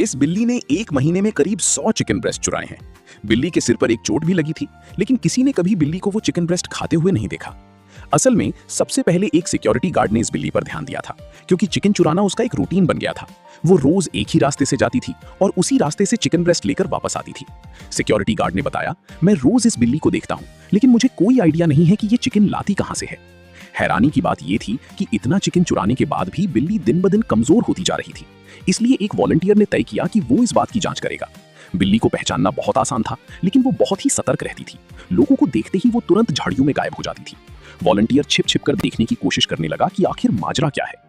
इस बिल्ली ने 1 महीने में करीब 100 चिकन ब्रेस्ट चुराए हैं। बिल्ली के सिर पर एक चोट भी लगी थी, लेकिन किसी ने कभी बिल्ली को वो चिकन ब्रेस्ट खाते हुए नहीं देखा। असल में सबसे पहले एक सिक्योरिटी गार्ड ने इस बिल्ली पर ध्यान दिया था, क्योंकि चिकन चुराना उसका एक रूटीन बन गया था। वो रोज एक ही रास्ते से जाती थी और उसी रास्ते से चिकन ब्रेस्ट लेकर वापस आती थी। सिक्योरिटी गार्ड ने बताया, मैं रोज इस बिल्ली को देखता हूँ, लेकिन मुझे कोई आइडिया नहीं है कि ये चिकन लाती कहाँ से है। हैरानी की बात यह थी कि इतना चिकन चुराने के बाद भी बिल्ली दिन ब दिन कमजोर होती जा रही थी। इसलिए एक वॉलंटियर ने तय किया कि वो इस बात की जांच करेगा। बिल्ली को पहचानना बहुत आसान था, लेकिन वो बहुत ही सतर्क रहती थी। लोगों को देखते ही वो तुरंत झाड़ियों में गायब हो जाती थी। वॉलंटियर छिप छिप कर देखने की कोशिश करने लगा कि आखिर माजरा क्या है।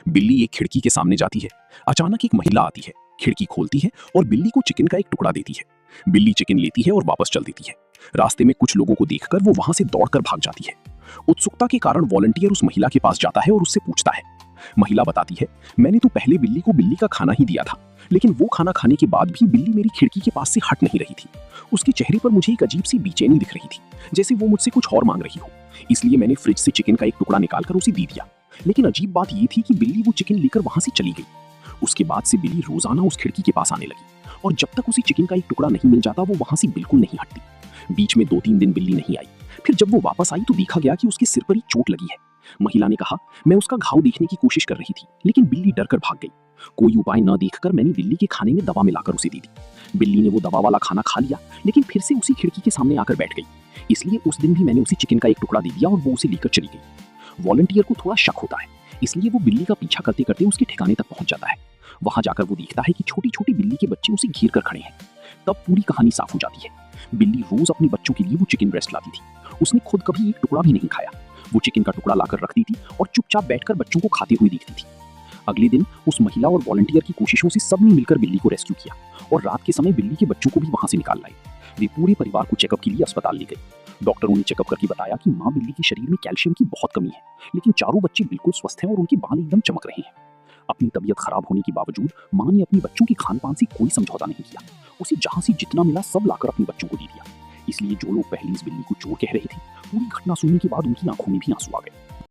बिल्ली एक खिड़की के सामने जाती है। अचानक एक महिला आती है, खिड़की खोलती है और बिल्ली को चिकन का एक टुकड़ा देती है। बिल्ली चिकन लेती है और वापस चल देती है। रास्ते में कुछ लोगों को देखकर वो वहां से दौड़कर भाग जाती है। उत्सुकता के कारण वॉलंटियर उस महिला के पास जाता है और उससे पूछता है। महिला बताती है, मैंने तो पहले बिल्ली को बिल्ली का खाना ही दिया था, लेकिन वो खाना खाने के बाद भी बिल्ली मेरी खिड़की के पास से हट नहीं रही थी। उसके चेहरे पर मुझे एक अजीब सी बेचैनी दिख रही थी, जैसे वो मुझसे कुछ और मांग रही हो। इसलिए मैंने फ्रिज से चिकन का एक टुकड़ा निकालकर उसे दे दिया। लेकिन अजीब बात ये थी कि बिल्ली वो चिकन लेकर वहां से चली गई। उसके बाद से बिल्ली रोजाना उस खिड़की के पास आने लगी, और जब तक उसे चिकन का एक टुकड़ा नहीं मिल जाता वो वहां से बिल्कुल नहीं हटती। बीच में 2-3 दिन बिल्ली नहीं आई। फिर जब वो वापस आई तो देखा गया कि उसके सिर पर ही चोट लगी है। महिला ने कहा, मैं उसका घाव देखने की कोशिश कर रही थी, लेकिन बिल्ली डर कर भाग गई। कोई उपाय न देखकर मैंने बिल्ली के खाने में दवा मिलाकर उसे दे दी। बिल्ली ने वो दवा वाला खाना खा लिया, लेकिन फिर से उसी खिड़की के सामने आकर बैठ गई। इसलिए उस दिन भी मैंने उसे चिकन का एक टुकड़ा दे दिया और वो उसे लेकर चली गई। वॉलंटियर को थोड़ा शक होता है, इसलिए वो बिल्ली का पीछा करते करते उसके ठिकाने तक पहुंच जाता है। वहां जाकर वो देखता है कि छोटी छोटी बिल्ली के बच्चे उसे घेर कर खड़े हैं। तब पूरी कहानी साफ हो जाती है। बिल्ली रोज अपने बच्चों के लिए वो चिकन ब्रेस्ट लाती थी। उसने खुद कभी एक टुकड़ा भी नहीं खाया। वो चिकन का टुकड़ा लाकर रखती थी और चुपचाप बैठकर बच्चों को खाते हुए देखती थी। अगले दिन उस महिला और वॉलंटियर की कोशिशों से सबने मिलकर बिल्ली को रेस्क्यू किया और रात के समय बिल्ली के बच्चों को भी वहां से निकाल लाए। वे पूरे परिवार को चेकअप के लिए अस्पताल ले गए। डॉक्टरों ने चेकअप करके बताया कि माँ बिल्ली के शरीर में कैल्शियम की बहुत कमी है, लेकिन चारों बच्चे बिल्कुल स्वस्थ हैं और उनके बाल एकदम चमक रहे हैं। अपनी तबीयत खराब होने के बावजूद माँ ने अपने बच्चों के खान पान से कोई समझौता नहीं किया। उसे जहां से जितना मिला सब लाकर अपने बच्चों को दे दिया। इसलिए जो लोग पहले इस बिल्ली को चोर कह रहे थे, पूरी घटना सुनने के बाद उनकी आंखों में भी आंसू आ गए।